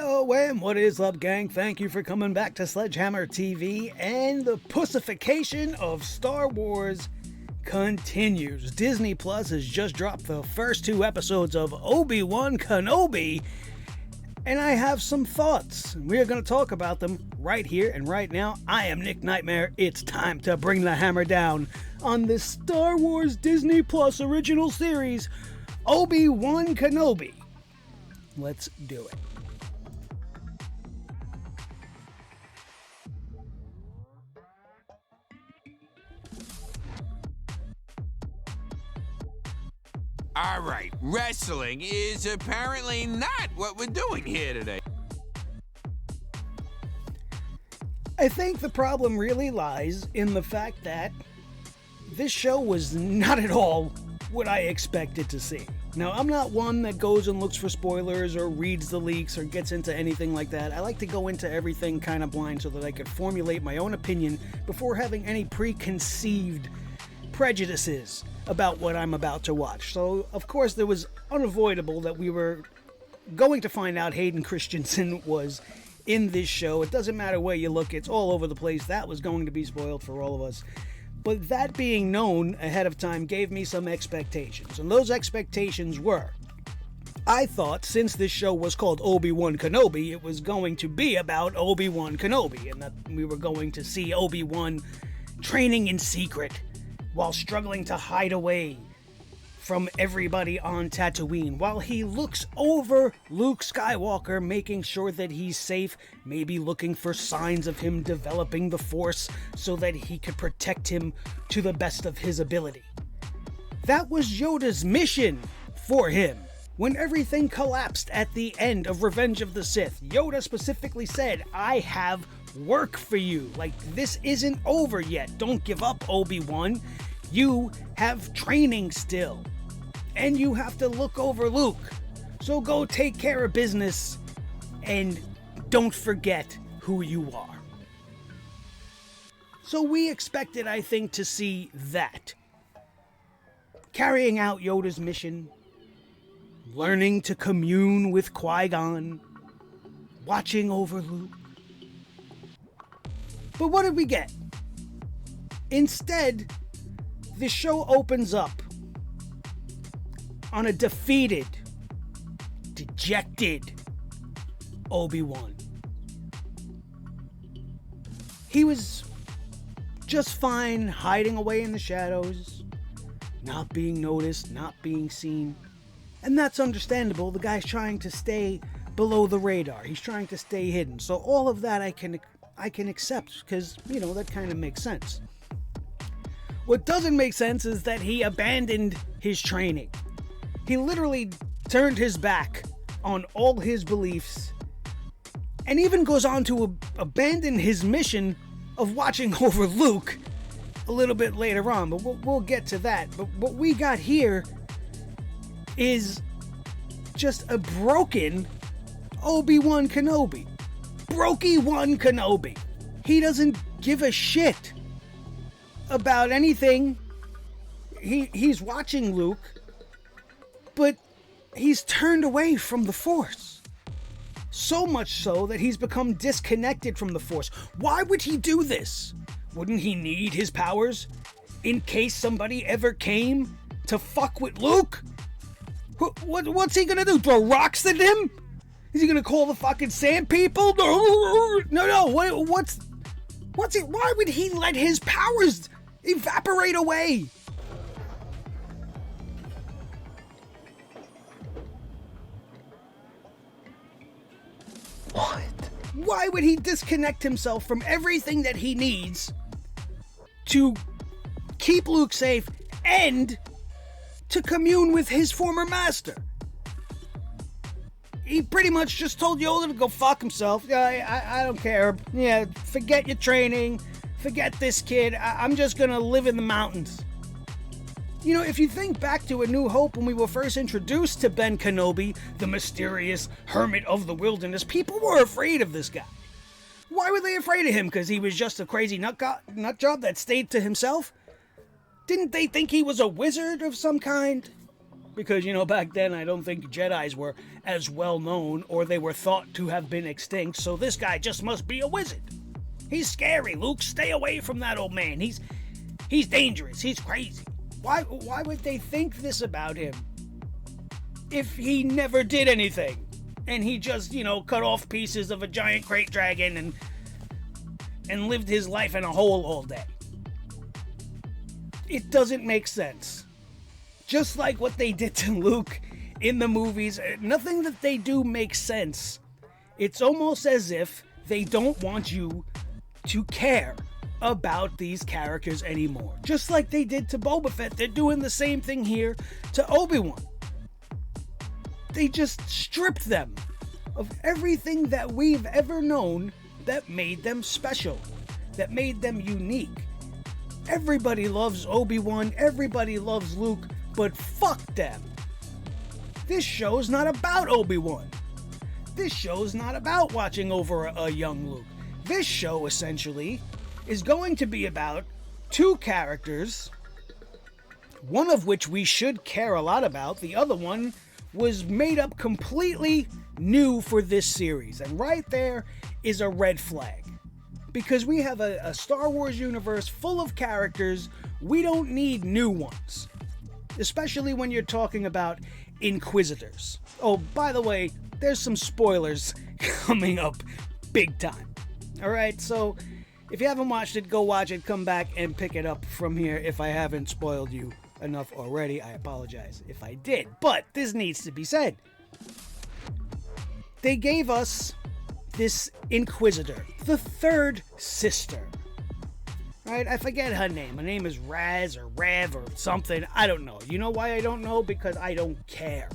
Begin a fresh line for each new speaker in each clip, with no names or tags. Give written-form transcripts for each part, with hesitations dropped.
Yo, and what is up, gang? Thank you for coming back to Sledgehammer TV, and the pussification of Star Wars continues. Disney Plus has just dropped the first 2 episodes of Obi-Wan Kenobi, and I have some thoughts. We are going to talk about them right here and right now. I am Nick Nightmare. It's time to bring the hammer down on this Star Wars Disney Plus original series, Obi-Wan Kenobi. Let's do it.
Alright, wrestling is apparently not what we're doing here today.
I think the problem really lies in the fact that this show was not at all what I expected to see. Now, I'm not one that goes and looks for spoilers or reads the leaks or gets into anything like that. I like to go into everything kind of blind so that I could formulate my own opinion before having any preconceived prejudices about what I'm about to watch. So, of course, there was unavoidable that we were going to find out Hayden Christensen was in this show. It doesn't matter where you look, it's all over the place. That was going to be spoiled for all of us. But that being known ahead of time gave me some expectations. And those expectations were, I thought since this show was called Obi-Wan Kenobi, it was going to be about Obi-Wan Kenobi, and that we were going to see Obi-Wan training in secret while struggling to hide away from everybody on Tatooine, while he looks over Luke Skywalker, making sure that he's safe, maybe looking for signs of him developing the Force so that he could protect him to the best of his ability. That was Yoda's mission for him. When everything collapsed at the end of Revenge of the Sith, Yoda specifically said, I have work for you. Like, this isn't over yet. Don't give up, Obi-Wan. You have training still. And you have to look over Luke. So go take care of business and don't forget who you are. So we expected, I think, to see that. Carrying out Yoda's mission, learning to commune with Qui-Gon, watching over Luke. But what did we get? Instead, the show opens up on a defeated, dejected Obi-Wan. He was just fine hiding away in the shadows, not being noticed, not being seen. And that's understandable. The guy's trying to stay below the radar. He's trying to stay hidden. So all of that I can accept because, you know, that kind of makes sense. What doesn't make sense is that he abandoned his training. He literally turned his back on all his beliefs and even goes on to abandon his mission of watching over Luke a little bit later on, but we'll get to that. But what we got here is just a broken Obi-Wan Kenobi. Brokey-Wan Kenobi. He doesn't give a shit about anything. He's watching Luke, but he's turned away from the Force. So much so that he's become disconnected from the Force. Why would he do this? Wouldn't he need his powers in case somebody ever came to fuck with Luke? What's he gonna do? Throw rocks at him? Is he gonna call the fucking sand people? No. What's it? Why would he let his powers evaporate away?
What?
Why would he disconnect himself from everything that he needs to keep Luke safe and to commune with his former master? He pretty much just told Yoda to go fuck himself. I don't care. Yeah, forget your training. Forget this kid. I'm just gonna live in the mountains. You know, if you think back to A New Hope when we were first introduced to Ben Kenobi, the mysterious hermit of the wilderness, people were afraid of this guy. Why were they afraid of him? Because he was just a crazy nut job that stayed to himself? Didn't they think he was a wizard of some kind? Because, back then I don't think Jedis were as well known, or they were thought to have been extinct, so this guy just must be a wizard. He's scary, Luke. Stay away from that old man. He's dangerous. He's crazy. Why would they think this about him if he never did anything? And he just, cut off pieces of a giant crate dragon and lived his life in a hole all day. It doesn't make sense. Just like what they did to Luke in the movies, nothing that they do makes sense. It's almost as if they don't want you to care about these characters anymore. Just like they did to Boba Fett, they're doing the same thing here to Obi-Wan. They just stripped them of everything that we've ever known that made them special, that made them unique. Everybody loves Obi-Wan, everybody loves Luke, but fuck them. This show's not about Obi-Wan. This show's not about watching over a young Luke. This show, essentially, is going to be about two characters, one of which we should care a lot about. The other one was made up completely new for this series. And right there is a red flag. Because we have a Star Wars universe full of characters. We don't need new ones. Especially when you're talking about Inquisitors. Oh, by the way, there's some spoilers coming up big time. Alright, so if you haven't watched it, go watch it, come back and pick it up from here. If I haven't spoiled you enough already, I apologize if I did. But this needs to be said. They gave us this Inquisitor, the third sister. Right? I forget her name. Her name is Raz or Rev or something. I don't know. You know why I don't know? Because I don't care.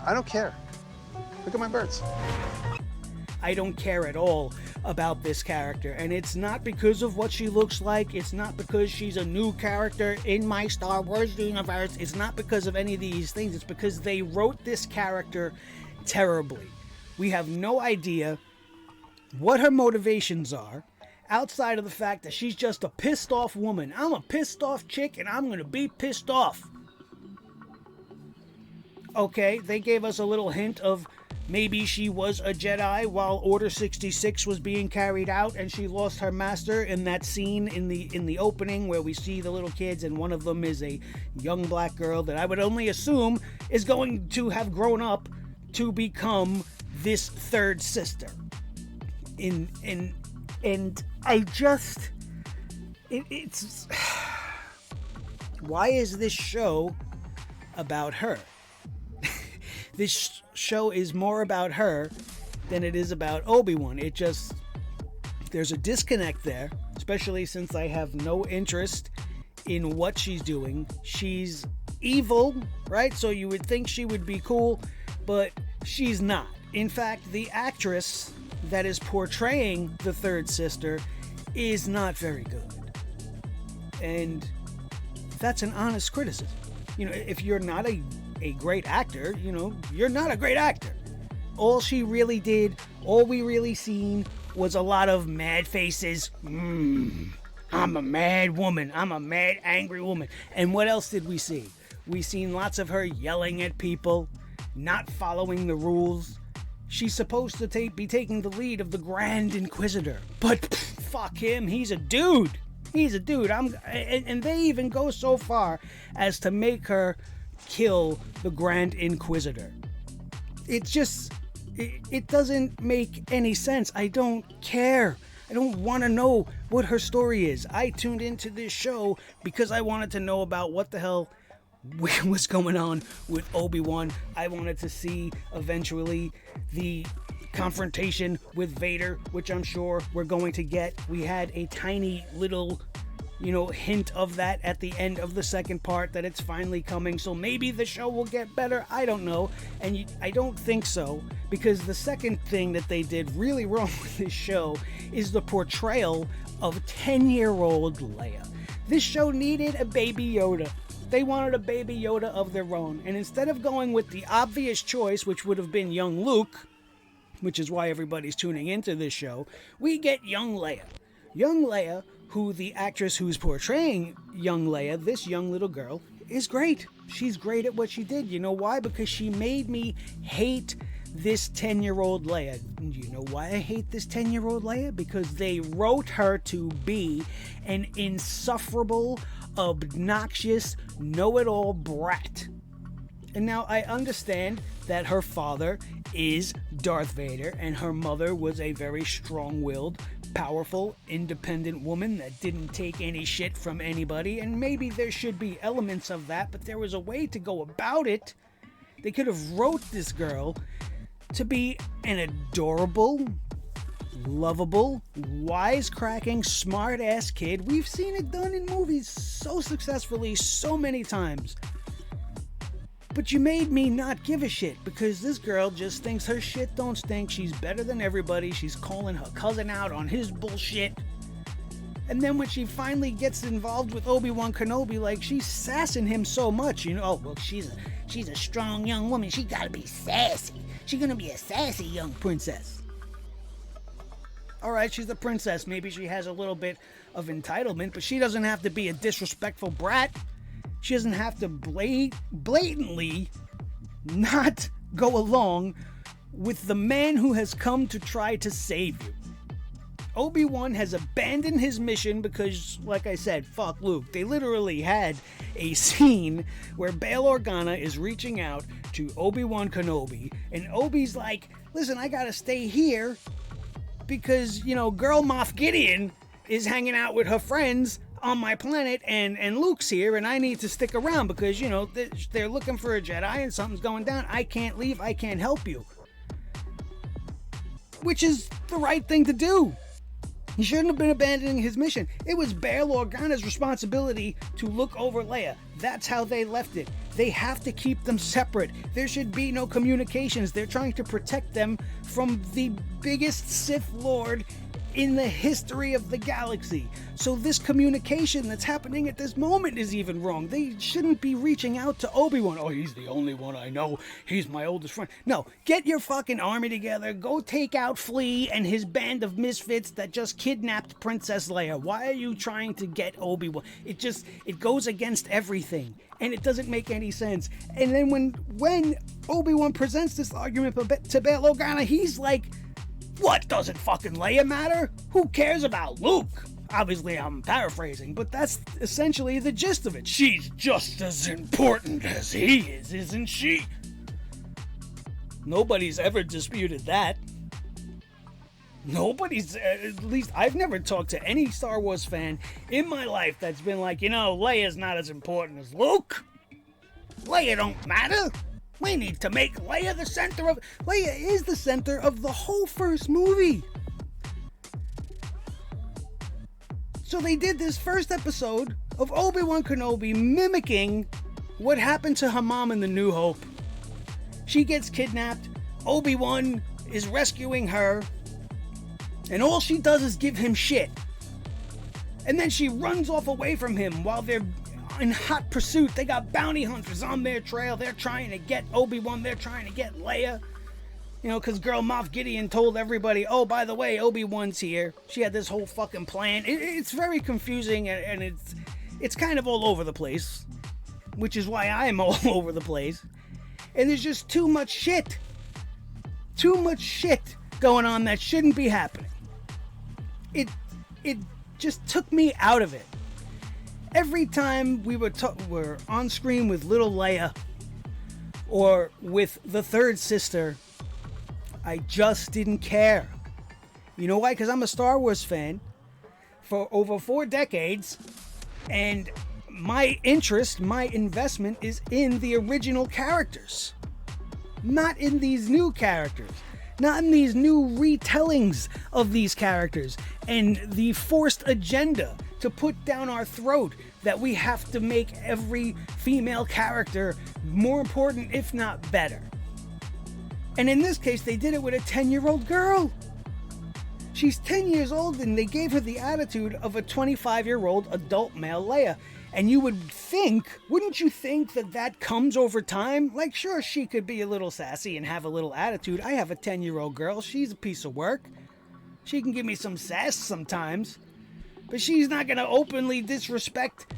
I don't care. Look at my birds.
I don't care at all about this character. And it's not because of what she looks like. It's not because she's a new character in my Star Wars universe. It's not because of any of these things. It's because they wrote this character terribly. We have no idea what her motivations are, outside of the fact that she's just a pissed off woman. I'm a pissed off chick and I'm gonna be pissed off. Okay, they gave us a little hint of maybe she was a Jedi while Order 66 was being carried out and she lost her master in that scene in the opening where we see the little kids and one of them is a young black girl that I would only assume is going to have grown up to become this third sister. And I just, it's, why is this show about her? This show is more about her than it is about Obi-Wan. It just, there's a disconnect there, especially since I have no interest in what she's doing. She's evil, right? So you would think she would be cool, but she's not. In fact, the actress that is portraying the third sister is not very good. And that's an honest criticism. If you're not a great actor, you're not a great actor. All she really did, all we really seen was a lot of mad faces. I'm a mad woman. I'm a mad, angry woman. And what else did we see? We seen lots of her yelling at people, not following the rules. She's supposed to be taking the lead of the Grand Inquisitor. But fuck him, he's a dude. He's a dude. And they even go so far as to make her kill the Grand Inquisitor. It just, it doesn't make any sense. I don't care. I don't want to know what her story is. I tuned into this show because I wanted to know about what the hell was going on with Obi-Wan. I wanted to see eventually the confrontation with Vader, which I'm sure we're going to get. We had a tiny little, hint of that at the end of the second part, that it's finally coming. So maybe the show will get better. I don't know. And I don't think so, because the second thing that they did really wrong with this show is the portrayal of 10-year-old Leia. This show needed a baby Yoda. They wanted a baby Yoda of their own. And instead of going with the obvious choice, which would have been young Luke, which is why everybody's tuning into this show, we get young Leia. Young Leia, who the actress who's portraying young Leia, this young little girl, is great. She's great at what she did. You know why? Because she made me hate this 10-year-old Leia. And you know why I hate this 10-year-old Leia? Because they wrote her to be an insufferable, obnoxious, know-it-all brat. And now I understand that her father is Darth Vader and her mother was a very strong-willed, powerful, independent woman that didn't take any shit from anybody, and maybe there should be elements of that, but there was a way to go about it. They could have wrote this girl to be an adorable, lovable, wisecracking, smart-ass kid. We've seen it done in movies so successfully so many times. But you made me not give a shit because this girl just thinks her shit don't stink. She's better than everybody. She's calling her cousin out on his bullshit. And then when she finally gets involved with Obi-Wan Kenobi, like, she's sassing him so much. You know, oh, well, she's a strong young woman. She gotta be sassy. She's gonna be a sassy young princess. Alright, she's a princess. Maybe she has a little bit of entitlement, but she doesn't have to be a disrespectful brat. She doesn't have to blatantly not go along with the man who has come to try to save you. Obi-Wan has abandoned his mission because, like I said, fuck Luke. They literally had a scene where Bail Organa is reaching out to Obi-Wan Kenobi, and Obi's like, listen, I gotta stay here because, you know, girl Moff Gideon is hanging out with her friends on my planet, and Luke's here, and I need to stick around because, you know, they're looking for a Jedi and something's going down. I can't leave. I can't help you. Which is the right thing to do. He shouldn't have been abandoning his mission. It was Bail Organa's responsibility to look over Leia. That's how they left it. They have to keep them separate. There should be no communications. They're trying to protect them from the biggest Sith Lord in the history of the galaxy. So this communication that's happening at this moment is even wrong. They shouldn't be reaching out to Obi-Wan. Oh, he's the only one I know. He's my oldest friend. No, get your fucking army together. Go take out Flea and his band of misfits that just kidnapped Princess Leia. Why are you trying to get Obi-Wan? It goes against everything. And it doesn't make any sense. And then when Obi-Wan presents this argument to Bail Organa, he's like, what, doesn't fucking Leia matter? Who cares about Luke? Obviously, I'm paraphrasing, but that's essentially the gist of it. She's just as important as he is, isn't she? Nobody's ever disputed that. Nobody's, at least I've never talked to any Star Wars fan in my life that's been like, you know, Leia's not as important as Luke. Leia don't matter. We need to make Leia the center of... Leia is the center of the whole first movie. So they did this first episode of Obi-Wan Kenobi mimicking what happened to her mom in The New Hope. She gets kidnapped. Obi-Wan is rescuing her. And all she does is give him shit. And then she runs off away from him while they're in hot pursuit. They got bounty hunters on their trail. They're trying to get Obi-Wan. They're trying to get Leia. You know, because girl Moff Gideon told everybody, oh, by the way, Obi-Wan's here. She had this whole fucking plan. It's very confusing, and it's kind of all over the place, which is why I'm all over the place. And there's just too much shit. Too much shit going on that shouldn't be happening. It just took me out of it. Every time we were on screen with little Leia or with the third sister, I just didn't care. You know why? Because I'm a Star Wars fan for over 4 decades, and my interest, my investment is in the original characters, not in these new characters. Not in these new retellings of these characters and the forced agenda to put down our throat that we have to make every female character more important, if not better. And in this case, they did it with a 10-year-old girl. She's 10 years old, and they gave her the attitude of a 25-year-old adult male Leia. And you would think, wouldn't you think that comes over time? Like, sure, she could be a little sassy and have a little attitude. I have a 10-year-old girl. She's a piece of work. She can give me some sass sometimes. But she's not going to openly disrespect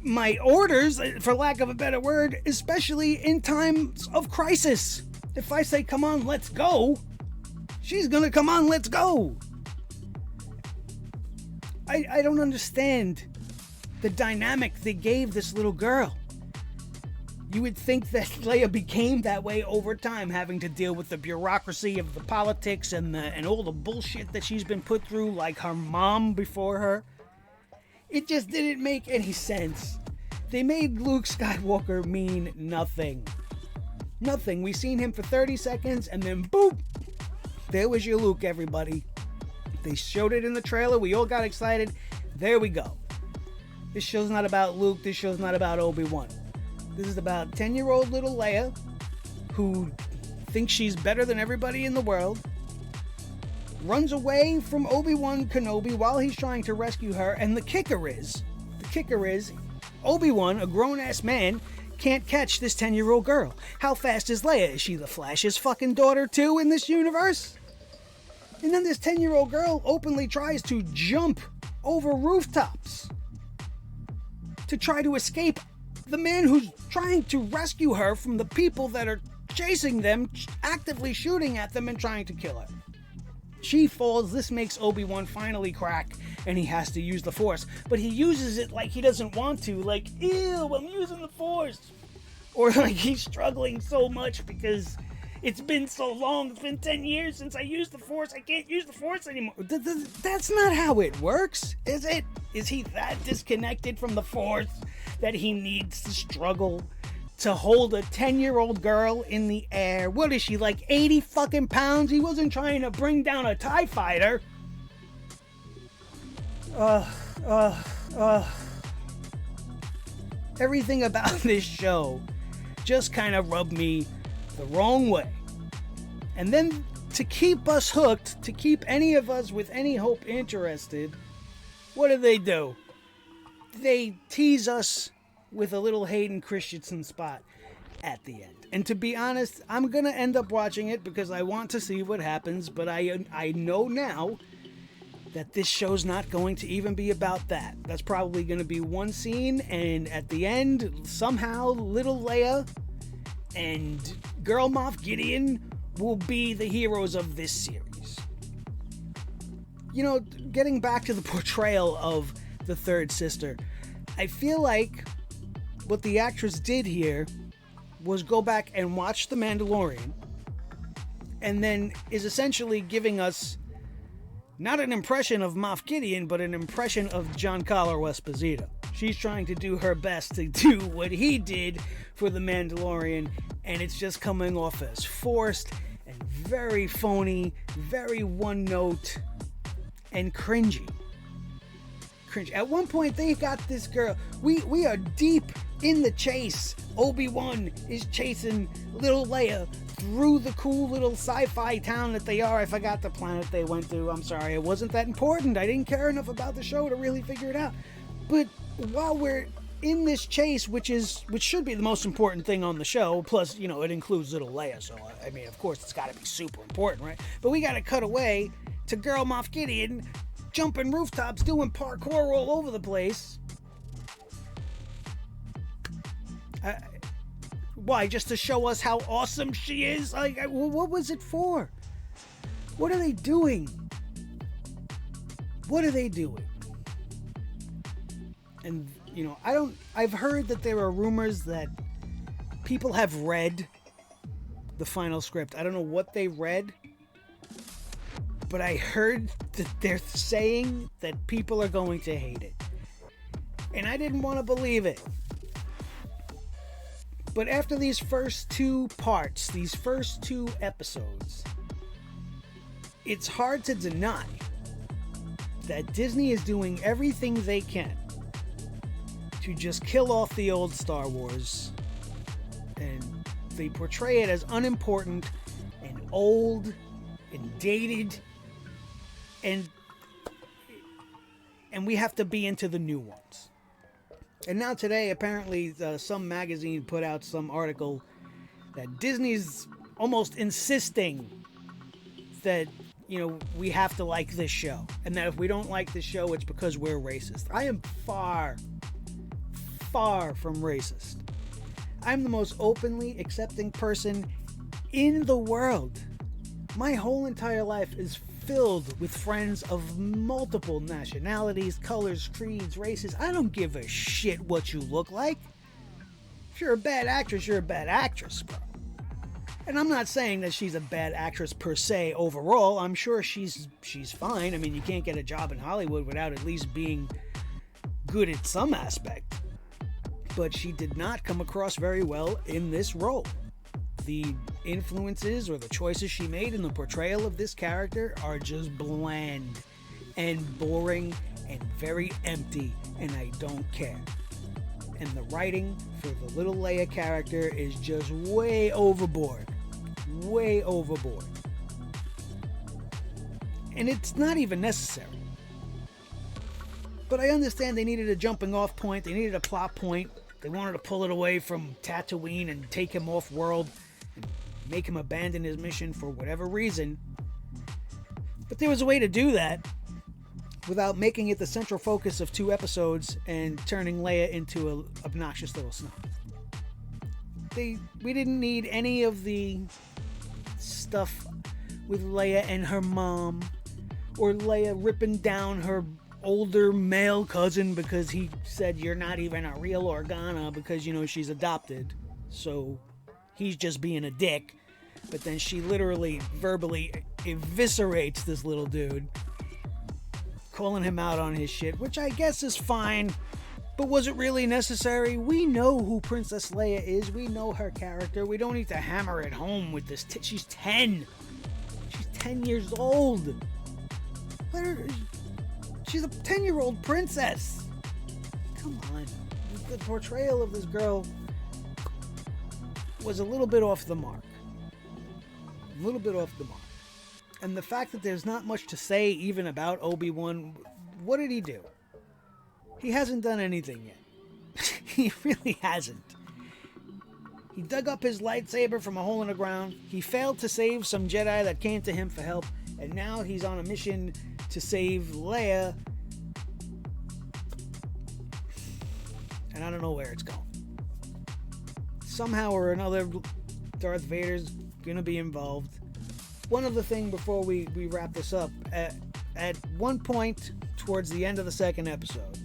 my orders, for lack of a better word, especially in times of crisis. If I say, come on, let's go, she's gonna come on, let's go. I don't understand the dynamic they gave this little girl. You would think that Leia became that way over time, having to deal with the bureaucracy of the politics and all the bullshit that she's been put through, like her mom before her. It just didn't make any sense. They made Luke Skywalker mean nothing. Nothing. We seen him for 30 seconds and then boop! There was your Luke, everybody. They showed it in the trailer. We all got excited. There we go. This show's not about Luke. This show's not about Obi-Wan. This is about 10-year-old little Leia who thinks she's better than everybody in the world, runs away from Obi-Wan Kenobi while he's trying to rescue her, and the kicker is, Obi-Wan, a grown-ass man, can't catch this 10-year-old girl. How fast is Leia? Is she the Flash's fucking daughter too in this universe? And then this 10-year-old girl openly tries to jump over rooftops to try to escape the man who's trying to rescue her from the people that are chasing them, actively shooting at them and trying to kill her. She falls. This makes Obi-Wan finally crack, and he has to use the Force. But he uses it like he doesn't want to, like, ew, I'm using the Force. Or like he's struggling so much because it's been so long, it's been 10 years since I used the Force, I can't use the Force anymore. That's not how it works, is it? Is he that disconnected from the Force that he needs to struggle to hold a 10-year-old girl in the air? What is she, like 80 fucking pounds? He wasn't trying to bring down a TIE fighter. Everything about this show just kind of rubbed me the wrong way. And then to keep us hooked, to keep any of us with any hope interested, what do? They tease us with a little Hayden Christensen spot at the end. And to be honest, I'm going to end up watching it because I want to see what happens, but I know now that this show's not going to even be about that. That's probably going to be one scene, and at the end, somehow little Leia and Girl Moff Gideon will be the heroes of this series. You know, getting back to the portrayal of the third sister, I feel like what the actress did here was go back and watch The Mandalorian, and then is essentially giving us not an impression of Moff Gideon, but an impression of Giancarlo Esposito. She's trying to do her best to do what he did for The Mandalorian, and it's just coming off as forced and very phony, very one-note, and cringy. At one point, they got this girl. We are deep in the chase. Obi-Wan is chasing little Leia through the cool little sci-fi town that they are. I forgot the planet they went to. I'm sorry, it wasn't that important. I didn't care enough about the show to really figure it out. But while we're in this chase, which should be the most important thing on the show, plus, you know, it includes little Leia, so I mean, of course, it's got to be super important, right? But we got to cut away to Girl Moff Gideon jumping rooftops, doing parkour all over the place. Why? Just to show us how awesome she is? Like, what was it for? What are they doing? What are they doing? And, you know, I've heard that there are rumors that people have read the final script. I don't know what they read, but I heard that they're saying that people are going to hate it. And I didn't want to believe it. But after these first two parts, these first two episodes, it's hard to deny that Disney is doing everything they can to just kill off the old Star Wars. And they portray it as unimportant and old and dated. And we have to be into the new ones. And now today, apparently, some magazine put out some article that Disney's almost insisting that, you know, we have to like this show. And that if we don't like this show, it's because we're racist. I am far far from racist. I'm the most openly accepting person in the world. My whole entire life is filled with friends of multiple nationalities, colors, creeds, races. I don't give a shit what you look like. If you're a bad actress, you're a bad actress, bro. And I'm not saying that she's a bad actress per se overall. I'm sure she's fine. I mean, you can't get a job in Hollywood without at least being good at some aspect. But she did not come across very well in this role. The influences or the choices she made in the portrayal of this character are just bland and boring and very empty, and I don't care. And the writing for the little Leia character is just way overboard. Way overboard. And it's not even necessary. But I understand they needed a jumping off point, they needed a plot point, they wanted to pull it away from Tatooine and take him off world and make him abandon his mission for whatever reason. But there was a way to do that without making it the central focus of 2 episodes and turning Leia into an obnoxious little snob. We didn't need any of the stuff with Leia and her mom, or Leia ripping down her older male cousin because he said you're not even a real Organa because, you know, she's adopted. So he's just being a dick. But then she literally verbally eviscerates this little dude, calling him out on his shit, which I guess is fine. But was it really necessary? We know who Princess Leia is. We know her character. We don't need to hammer it home with this. She's 10. She's 10 years old. She's a 10-year-old princess. Come on. The portrayal of this girl was a little bit off the mark. A little bit off the mark. And the fact that there's not much to say even about Obi-Wan, what did he do? He hasn't done anything yet. He really hasn't. He dug up his lightsaber from a hole in the ground. He failed to save some Jedi that came to him for help. And now he's on a mission to save Leia. And I don't know where it's going. Somehow or another, Darth Vader's gonna be involved. One other thing before we wrap this up. At one point towards the end of the 2nd episode,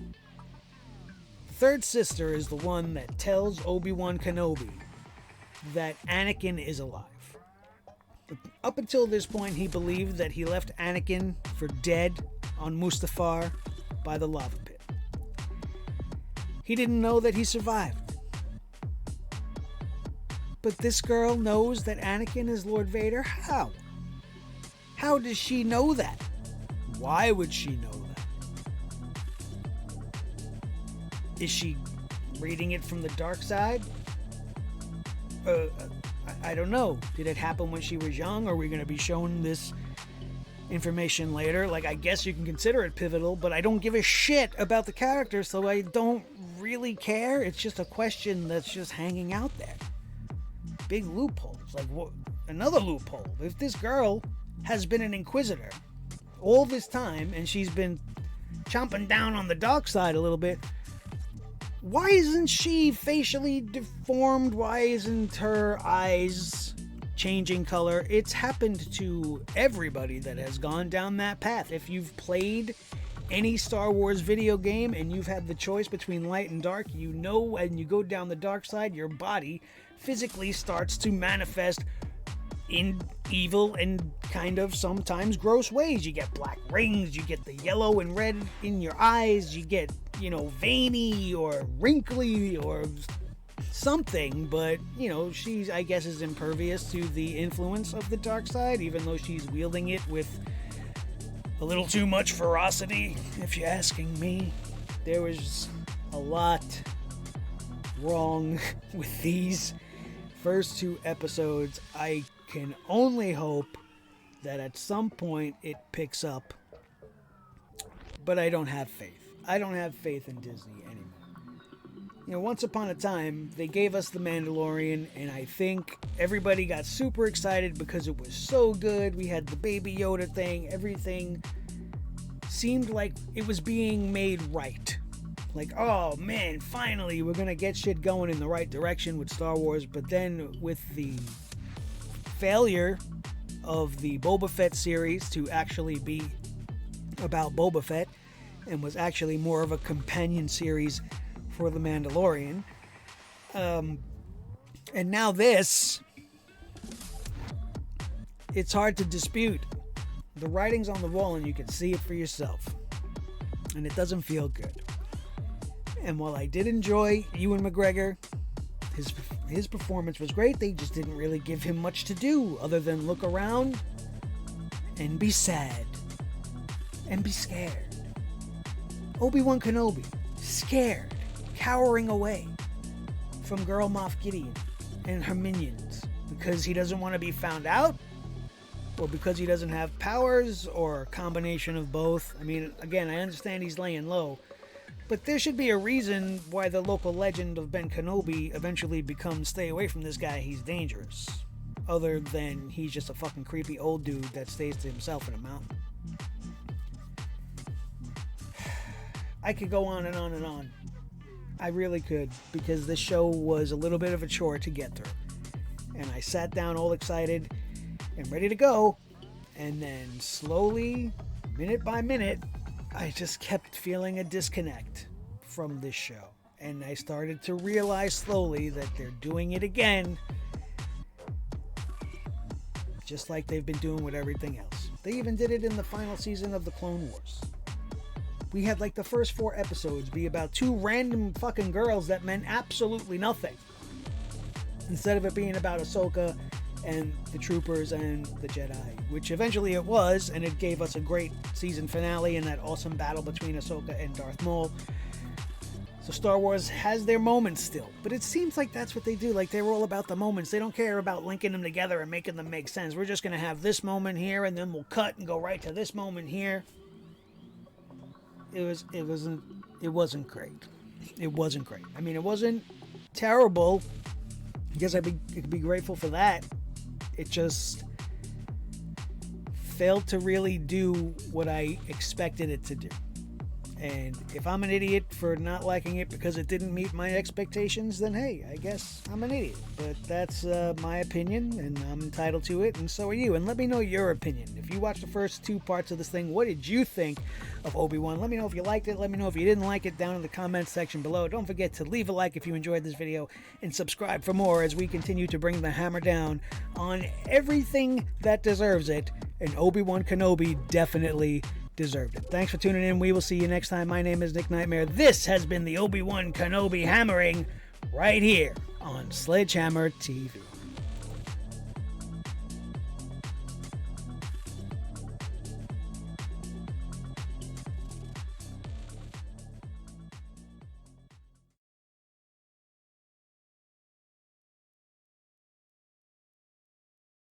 the 3rd sister is the one that tells Obi-Wan Kenobi that Anakin is alive. Up until this point, he believed that he left Anakin for dead on Mustafar by the lava pit. He didn't know that he survived. But this girl knows that Anakin is Lord Vader. How? How does she know that? Why would she know that? Is she reading it from the dark side? I don't know. Did it happen when she was young? Are we going to be shown this information later? Like, I guess you can consider it pivotal, but I don't give a shit about the character, so I don't really care. It's just a question that's just hanging out there. Big loopholes. Like, what? Another loophole. If this girl has been an Inquisitor all this time, and she's been chomping down on the dark side a little bit, why isn't she facially deformed? Why isn't her eyes changing color? It's happened to everybody that has gone down that path. If you've played any Star Wars video game and you've had the choice between light and dark, you know when you go down the dark side, your body physically starts to manifest in evil and kind of sometimes gross ways. You get black rings, you get the yellow and red in your eyes, you get, you know, veiny or wrinkly or something, but, you know, she's, I guess, is impervious to the influence of the dark side, even though she's wielding it with a little too much ferocity, if you're asking me. There was a lot wrong with these first 2 episodes. I can only hope that at some point it picks up, but I don't have faith. I don't have faith in Disney anymore. You know, once upon a time, they gave us The Mandalorian, and I think everybody got super excited because it was so good. We had the Baby Yoda thing. Everything seemed like it was being made right. Like, oh man, finally we're gonna get shit going in the right direction with Star Wars. But then with the failure of the Boba Fett series to actually be about Boba Fett and was actually more of a companion series for The Mandalorian. And now this, it's hard to dispute. The writing's on the wall and you can see it for yourself. And it doesn't feel good. And while I did enjoy Ewan McGregor, his performance was great, they just didn't really give him much to do other than look around and be sad and be scared. Obi-Wan Kenobi, scared, cowering away from Girl Moff Gideon and her minions because he doesn't want to be found out, or because he doesn't have powers, or a combination of both. I mean, again, I understand he's laying low, but there should be a reason why the local legend of Ben Kenobi eventually becomes, stay away from this guy, he's dangerous. Other than he's just a fucking creepy old dude that stays to himself in a mountain. I could go on and on and on. I really could, because this show was a little bit of a chore to get through. And I sat down all excited and ready to go, and then slowly, minute by minute, I just kept feeling a disconnect from this show. And I started to realize slowly that they're doing it again, just like they've been doing with everything else. They even did it in the final season of the Clone Wars. We had like the first 4 episodes be about 2 random fucking girls that meant absolutely nothing, instead of it being about Ahsoka and the troopers and the Jedi, which eventually it was, and it gave us a great season finale and that awesome battle between Ahsoka and Darth Maul. So Star Wars has their moments still, but it seems like that's what they do. Like, they're all about the moments. They don't care about linking them together and making them make sense. We're just going to have this moment here, and then we'll cut and go right to this moment here. It wasn't great. It wasn't great. I mean, it wasn't terrible. I guess I could be grateful for that. It just failed to really do what I expected it to do. And if I'm an idiot for not liking it because it didn't meet my expectations, then hey, I guess I'm an idiot. But that's my opinion, and I'm entitled to it, and so are you. And let me know your opinion. If you watched the first 2 parts of this thing, what did you think of Obi-Wan? Let me know if you liked it. Let me know if you didn't like it down in the comments section below. Don't forget to leave a like if you enjoyed this video, and subscribe for more as we continue to bring the hammer down on everything that deserves it. And Obi-Wan Kenobi definitely deserved it. Thanks for tuning in. We will see you next time. My name is Nick Nightmare. This has been the Obi-Wan Kenobi hammering right here on Sledgehammer TV.